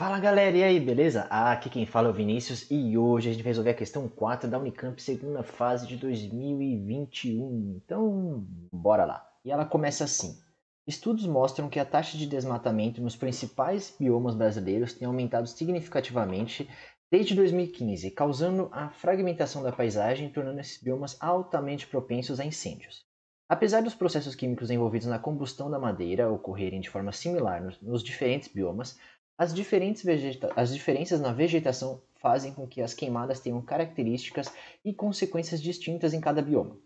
Fala galera, e aí, beleza? Aqui quem fala é o Vinícius e hoje a gente vai resolver a questão 4 da Unicamp, segunda fase de 2021. Então, bora lá. E ela começa assim: estudos mostram que a taxa de desmatamento nos principais biomas brasileiros tem aumentado significativamente desde 2015, causando a fragmentação da paisagem e tornando esses biomas altamente propensos a incêndios. Apesar dos processos químicos envolvidos na combustão da madeira ocorrerem de forma similar nos diferentes biomas, as diferenças na vegetação fazem com que as queimadas tenham características e consequências distintas em cada bioma.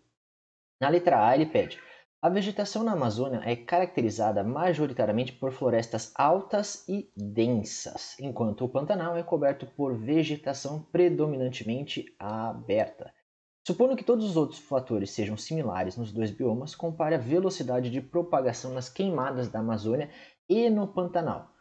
Na letra A, ele pede: a vegetação na Amazônia é caracterizada majoritariamente por florestas altas e densas, enquanto o Pantanal é coberto por vegetação predominantemente aberta. Supondo que todos os outros fatores sejam similares nos dois biomas, compare a velocidade de propagação nas queimadas da Amazônia e no Pantanal.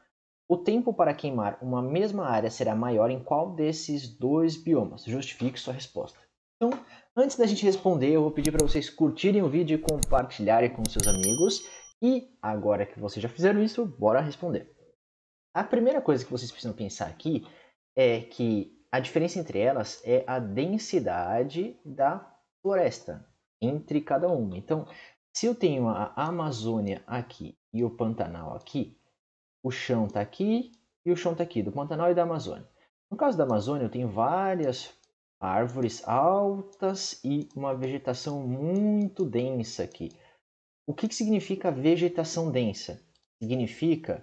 O tempo para queimar uma mesma área será maior em qual desses dois biomas? Justifique sua resposta. Então, antes da gente responder, eu vou pedir para vocês curtirem o vídeo e compartilharem com seus amigos. E agora que vocês já fizeram isso, bora responder. A primeira coisa que vocês precisam pensar aqui é que a diferença entre elas é a densidade da floresta entre cada uma. Então, se eu tenho a Amazônia aqui e o Pantanal aqui, o chão está aqui e o chão está aqui, do Pantanal e da Amazônia. No caso da Amazônia, eu tenho várias árvores altas e uma vegetação muito densa aqui. O que significa vegetação densa? Significa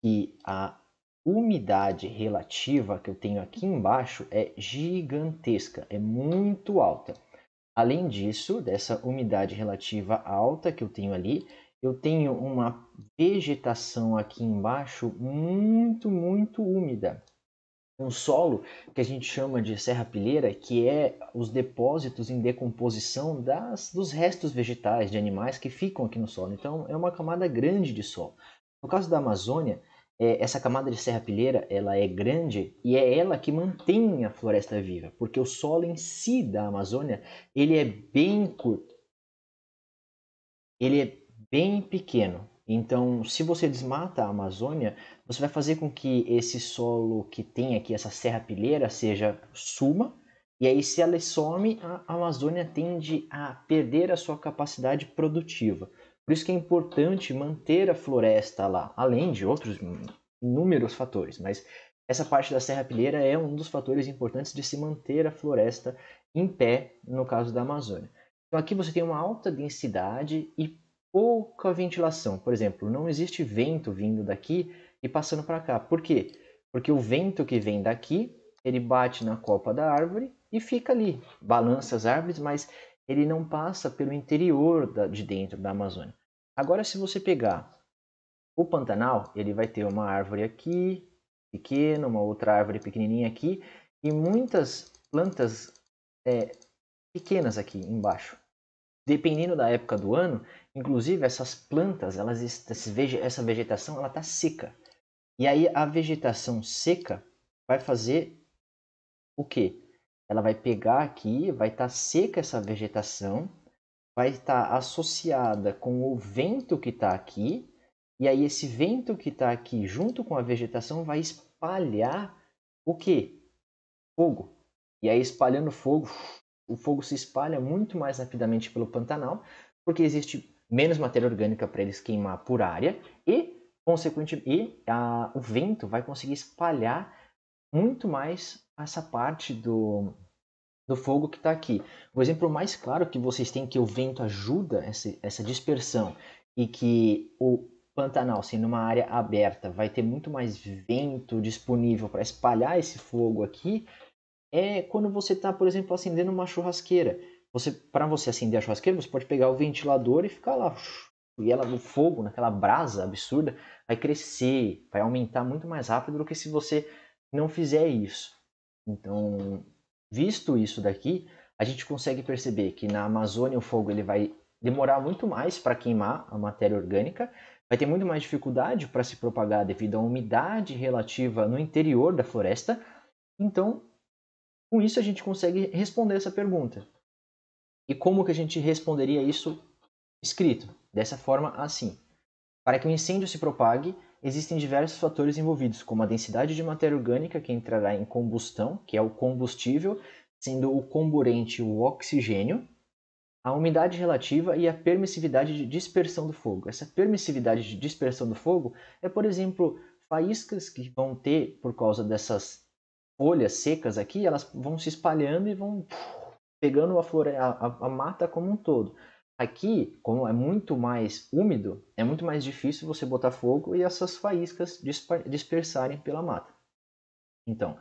que a umidade relativa que eu tenho aqui embaixo é gigantesca, é muito alta. Além disso, dessa umidade relativa alta que eu tenho ali, eu tenho uma vegetação aqui embaixo muito úmida. Um solo que a gente chama de serrapilheira, que é os depósitos em decomposição dos restos vegetais de animais que ficam aqui no solo. Então, é uma camada grande de solo. No caso da Amazônia, essa camada de serrapilheira ela é grande e é ela que mantém a floresta viva, porque o solo em si da Amazônia ele é bem curto, ele é bem pequeno. Então, se você desmata a Amazônia, você vai fazer com que esse solo que tem aqui, essa serrapilheira, suma, e aí se ela some, a Amazônia tende a perder a sua capacidade produtiva. Por isso que é importante manter a floresta lá, além de outros inúmeros fatores, mas essa parte da serrapilheira é um dos fatores importantes de se manter a floresta em pé, no caso da Amazônia. Então aqui você tem uma alta densidade e pouca ventilação. Por exemplo, não existe vento vindo daqui e passando para cá. Por quê? Porque o vento que vem daqui, ele bate na copa da árvore e fica ali, balança as árvores, mas ele não passa pelo interior de dentro da Amazônia. Agora, se você pegar o Pantanal, ele vai ter uma árvore aqui, pequena, uma outra árvore pequenininha aqui, e muitas plantas pequenas aqui embaixo. Dependendo da época do ano, inclusive essas plantas, essa vegetação, ela está seca. E aí a vegetação seca vai fazer o quê? Ela vai pegar aqui, vai estar seca essa vegetação, vai estar associada com o vento que está aqui, e aí esse vento que está aqui junto com a vegetação vai espalhar o quê? Fogo. E aí espalhando fogo, o fogo se espalha muito mais rapidamente pelo Pantanal, porque existe menos matéria orgânica para eles queimar por área e, consequentemente, o vento vai conseguir espalhar muito mais essa parte do fogo que está aqui. O exemplo mais claro que vocês têm que o vento ajuda essa dispersão e que o Pantanal, sendo uma área aberta, vai ter muito mais vento disponível para espalhar esse fogo aqui, é quando você está, por exemplo, acendendo uma churrasqueira. Para você acender a churrasqueira, você pode pegar o ventilador e ficar lá. E o fogo, naquela brasa absurda, vai crescer, vai aumentar muito mais rápido do que se você não fizer isso. Então, visto isso daqui, a gente consegue perceber que na Amazônia o fogo ele vai demorar muito mais para queimar a matéria orgânica, vai ter muito mais dificuldade para se propagar devido à umidade relativa no interior da floresta. Então, com isso a gente consegue responder essa pergunta. E como que a gente responderia isso escrito? Dessa forma assim. Para que o incêndio se propague, existem diversos fatores envolvidos, como a densidade de matéria orgânica, que entrará em combustão, que é o combustível, sendo o comburente o oxigênio, a umidade relativa e a permissividade de dispersão do fogo. Essa permissividade de dispersão do fogo é, por exemplo, faíscas que vão ter, por causa dessas folhas secas aqui, elas vão se espalhando e vão pegando a mata como um todo. Aqui, como é muito mais úmido, é muito mais difícil você botar fogo e essas faíscas dispersarem pela mata. Então,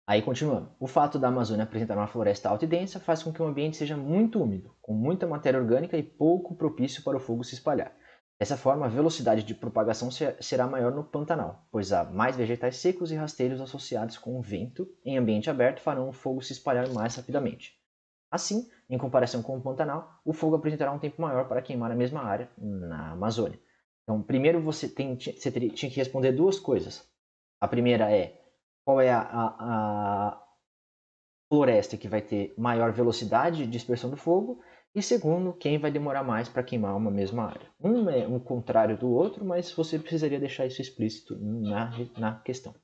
aí continuando, o fato da Amazônia apresentar uma floresta alta e densa faz com que o ambiente seja muito úmido, com muita matéria orgânica e pouco propício para o fogo se espalhar. Dessa forma, a velocidade de propagação será maior no Pantanal, pois há mais vegetais secos e rasteiros associados com o vento em ambiente aberto farão o fogo se espalhar mais rapidamente. Assim, em comparação com o Pantanal, o fogo apresentará um tempo maior para queimar a mesma área na Amazônia. Então, primeiro você tinha que responder duas coisas. A primeira é qual é a floresta que vai ter maior velocidade de dispersão do fogo, e segundo, quem vai demorar mais para queimar uma mesma área. Um é um contrário do outro, mas você precisaria deixar isso explícito na questão.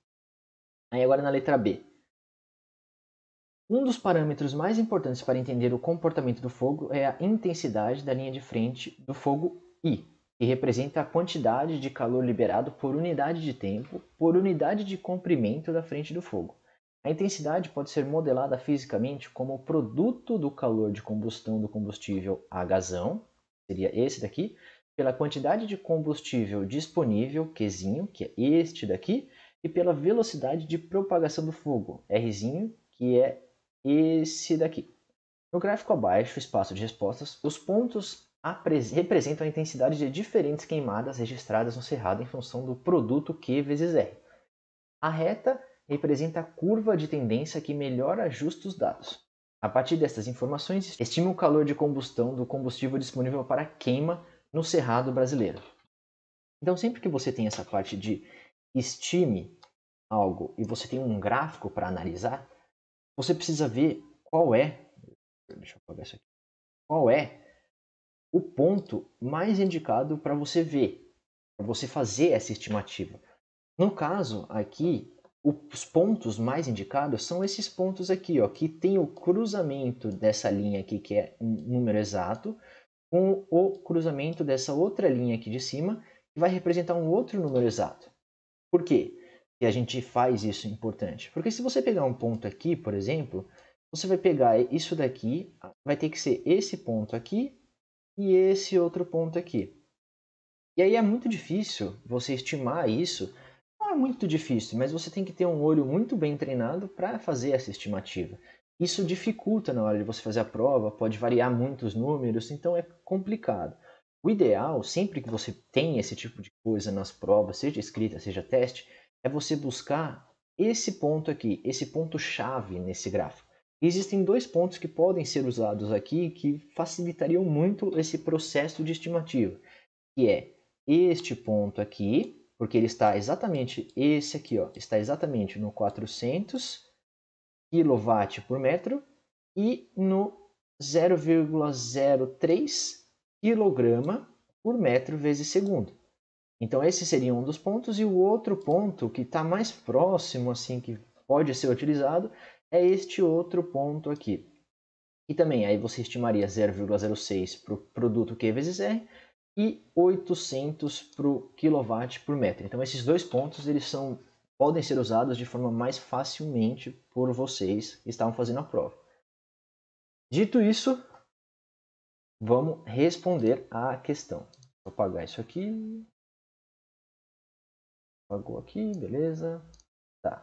Aí agora na letra B. Um dos parâmetros mais importantes para entender o comportamento do fogo é a intensidade da linha de frente do fogo I, que representa a quantidade de calor liberado por unidade de tempo, por unidade de comprimento da frente do fogo. A intensidade pode ser modelada fisicamente como o produto do calor de combustão do combustível a gasão, seria esse daqui, pela quantidade de combustível disponível, Qzinho, que é este daqui, e pela velocidade de propagação do fogo, Rzinho, que é esse daqui. No gráfico abaixo, espaço de respostas, os pontos representam a intensidade de diferentes queimadas registradas no cerrado em função do produto Q vezes R. A reta representa a curva de tendência que melhor ajusta os dados. A partir destas informações, estima o calor de combustão do combustível disponível para queima no cerrado brasileiro. Então, sempre que você tem essa parte de estime algo e você tem um gráfico para analisar, você precisa ver qual é, deixa eu apagar isso aqui, qual é o ponto mais indicado para você ver, para você fazer essa estimativa. No caso aqui, os pontos mais indicados são esses pontos aqui, ó, que tem o cruzamento dessa linha aqui, que é um número exato, com o cruzamento dessa outra linha aqui de cima, que vai representar um outro número exato. Por quê que a gente faz isso importante? Porque se você pegar um ponto aqui, por exemplo, você vai pegar isso daqui, vai ter que ser esse ponto aqui e esse outro ponto aqui. E aí é muito difícil você estimar isso. Não é muito difícil, mas você tem que ter um olho muito bem treinado para fazer essa estimativa. Isso dificulta na hora de você fazer a prova, pode variar muito os números, então é complicado. O ideal, sempre que você tem esse tipo de coisa nas provas, seja escrita, seja teste, é você buscar esse ponto aqui, esse ponto-chave nesse gráfico. Existem dois pontos que podem ser usados aqui que facilitariam muito esse processo de estimativa, que é este ponto aqui, porque ele está exatamente, esse aqui, ó, está exatamente no 400 kW por metro e no 0,03 kg por metro vezes segundo. Então esse seria um dos pontos, e o outro ponto que está mais próximo, assim, que pode ser utilizado, é este outro ponto aqui. E também aí você estimaria 0,06 para o produto Q vezes R e 800 para o kW por metro. Então esses dois pontos podem ser usados de forma mais facilmente por vocês que estavam fazendo a prova. Dito isso, vamos responder à questão. Vou apagar isso aqui. Apagou aqui, beleza. Tá.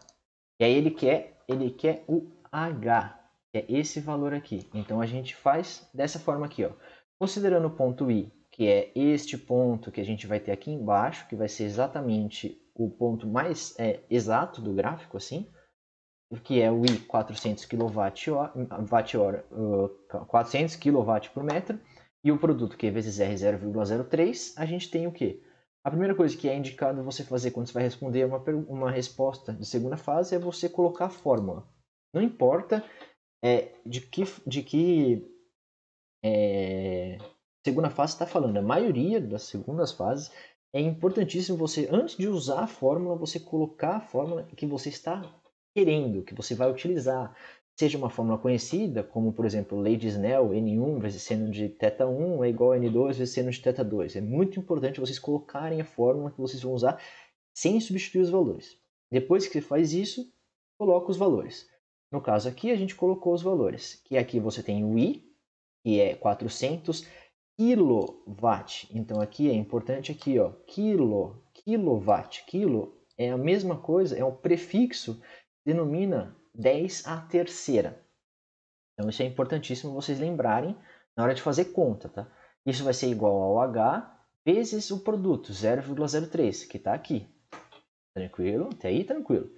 E aí ele quer o H, que é esse valor aqui. Então a gente faz dessa forma aqui, ó. Considerando o ponto I, que é este ponto que a gente vai ter aqui embaixo, que vai ser exatamente o ponto mais exato do gráfico, assim, que é o I 400 kW por metro, e o produto Q vezes R 0,03, a gente tem o quê? A primeira coisa que é indicado você fazer quando você vai responder uma resposta de segunda fase é você colocar a fórmula. Não importa de que segunda fase está falando. A maioria das segundas fases é importantíssimo você, antes de usar a fórmula, você colocar a fórmula que você está querendo, que você vai utilizar. Seja uma fórmula conhecida, como por exemplo, lei de Snell, N1 vezes seno de θ1 é igual a N2 vezes seno de θ2. É muito importante vocês colocarem a fórmula que vocês vão usar sem substituir os valores. Depois que você faz isso, coloca os valores. No caso aqui, a gente colocou os valores, que aqui você tem o I, que é 400 kW. Então aqui é importante aqui, ó, kilowatt. Quilo é a mesma coisa, é um prefixo, denomina 10 à terceira. Então isso é importantíssimo vocês lembrarem na hora de fazer conta, tá? Isso vai ser igual ao H vezes o produto, 0,03, que está aqui. Tranquilo? Até aí tranquilo.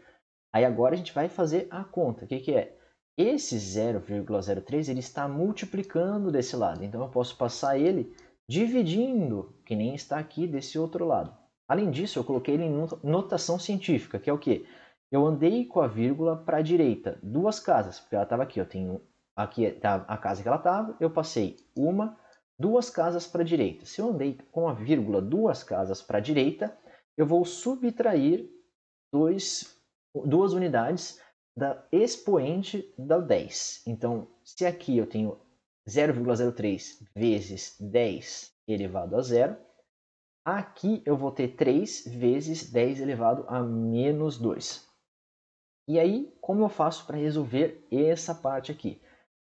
Aí agora a gente vai fazer a conta. O que, que é? Esse 0,03 ele está multiplicando desse lado. Então eu posso passar ele dividindo, que nem está aqui desse outro lado. Além disso, eu coloquei ele em notação científica, que é o quê? Eu andei com a vírgula para a direita, duas casas, porque ela estava aqui. Eu tenho aqui tá a casa que ela estava, eu passei duas casas para a direita. Se eu andei com a vírgula duas casas para a direita, eu vou subtrair duas unidades da expoente da 10. Então, se aqui eu tenho 0,03 vezes 10 elevado a zero, aqui eu vou ter 3 vezes 10 elevado a menos 2. E aí, como eu faço para resolver essa parte aqui?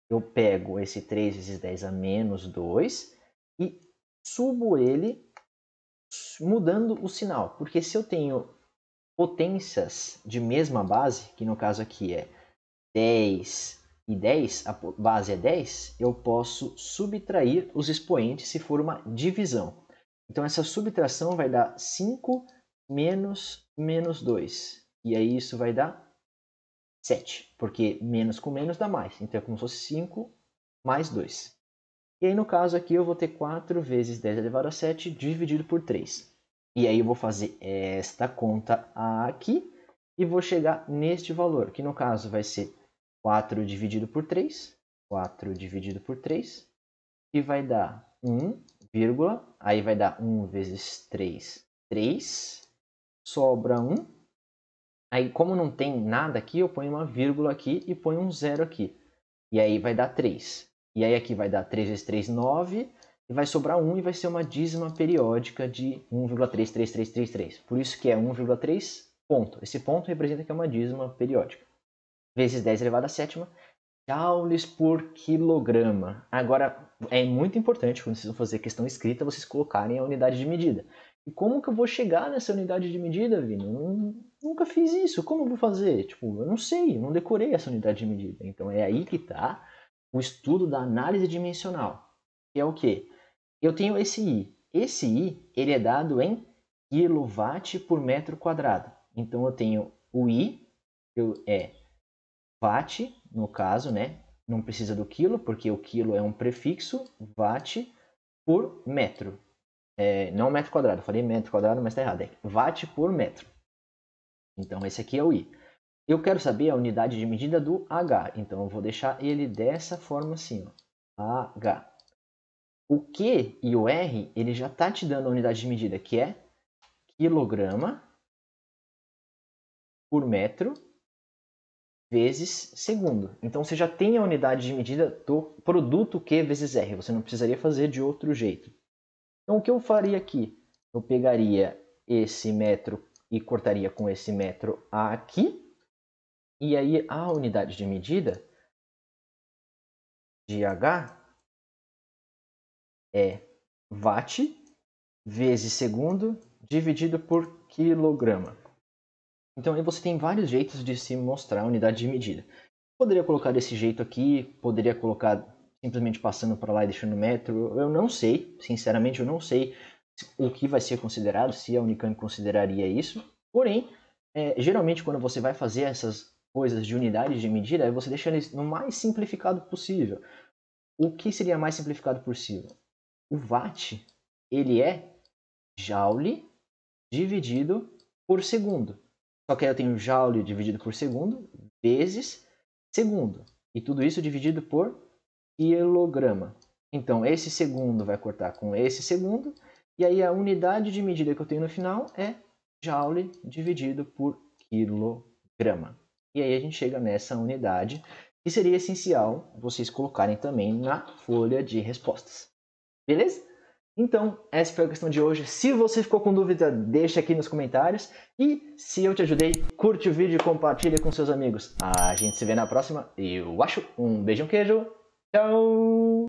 Eu pego esse 3 vezes 10 a menos 2 e subo ele mudando o sinal. Porque se eu tenho potências de mesma base, que no caso aqui é 10 e 10, a base é 10, eu posso subtrair os expoentes se for uma divisão. Então essa subtração vai dar 5 menos menos 2. E aí isso vai dar 7, porque menos com menos dá mais. Então é como se fosse 5 mais 2. E aí no caso aqui eu vou ter 4 vezes 10 elevado a 7 dividido por 3. E aí eu vou fazer esta conta aqui e vou chegar neste valor, que no caso vai ser 4 dividido por 3, 4 dividido por 3, e vai dar 1, vírgula, aí vai dar 1 vezes 3, 3, sobra 1. Aí como não tem nada aqui, eu ponho uma vírgula aqui e ponho um zero aqui. E aí vai dar 3. E aí aqui vai dar 3 vezes 3, 9. E vai sobrar 1 e vai ser uma dízima periódica de 1,33333. Por isso que é 1,3 ponto. Esse ponto representa que é uma dízima periódica. Vezes 10 elevado a sétima, joules por quilograma. Agora, é muito importante, quando vocês vão fazer questão escrita, vocês colocarem a unidade de medida. E como que eu vou chegar nessa unidade de medida, Vini? Eu nunca fiz isso. Como eu vou fazer? Tipo, eu não sei, eu não decorei essa unidade de medida. Então, é aí que está o estudo da análise dimensional. Que é o quê? Eu tenho esse I. Esse I, ele é dado em quilowatt por metro quadrado. Então, eu tenho o I, que é watt, no caso, né? Não precisa do quilo, porque o quilo é um prefixo, watt por metro. Não metro quadrado, eu falei metro quadrado, mas está errado. É watt por metro. Então, esse aqui é o I. Eu quero saber a unidade de medida do H. Então, eu vou deixar ele dessa forma assim, ó. H. O Q e o R, ele já está te dando a unidade de medida, que é quilograma por metro vezes segundo. Então você já tem a unidade de medida do produto Q vezes R. Você não precisaria fazer de outro jeito. Então o que eu faria aqui? Eu pegaria esse metro e cortaria com esse metro aqui. E aí a unidade de medida de H é watt vezes segundo dividido por quilograma. Então aí você tem vários jeitos de se mostrar a unidade de medida. Poderia colocar desse jeito aqui, poderia colocar simplesmente passando para lá e deixando metro. Eu não sei, sinceramente eu não sei o que vai ser considerado, se a Unicamp consideraria isso. Porém, geralmente quando você vai fazer essas coisas de unidade de medida, você deixa eles no mais simplificado possível. O que seria mais simplificado possível? O watt, ele é joule dividido por segundo. Só que aí eu tenho joule dividido por segundo vezes segundo. E tudo isso dividido por quilograma. Então, esse segundo vai cortar com esse segundo. E aí a unidade de medida que eu tenho no final é Joule dividido por quilograma. E aí a gente chega nessa unidade, que seria essencial vocês colocarem também na folha de respostas. Beleza? Então, essa foi a questão de hoje. Se você ficou com dúvida, deixa aqui nos comentários. E se eu te ajudei, curte o vídeo e compartilha com seus amigos. A gente se vê na próxima. Eu acho. Um beijo, um queijo. Tchau!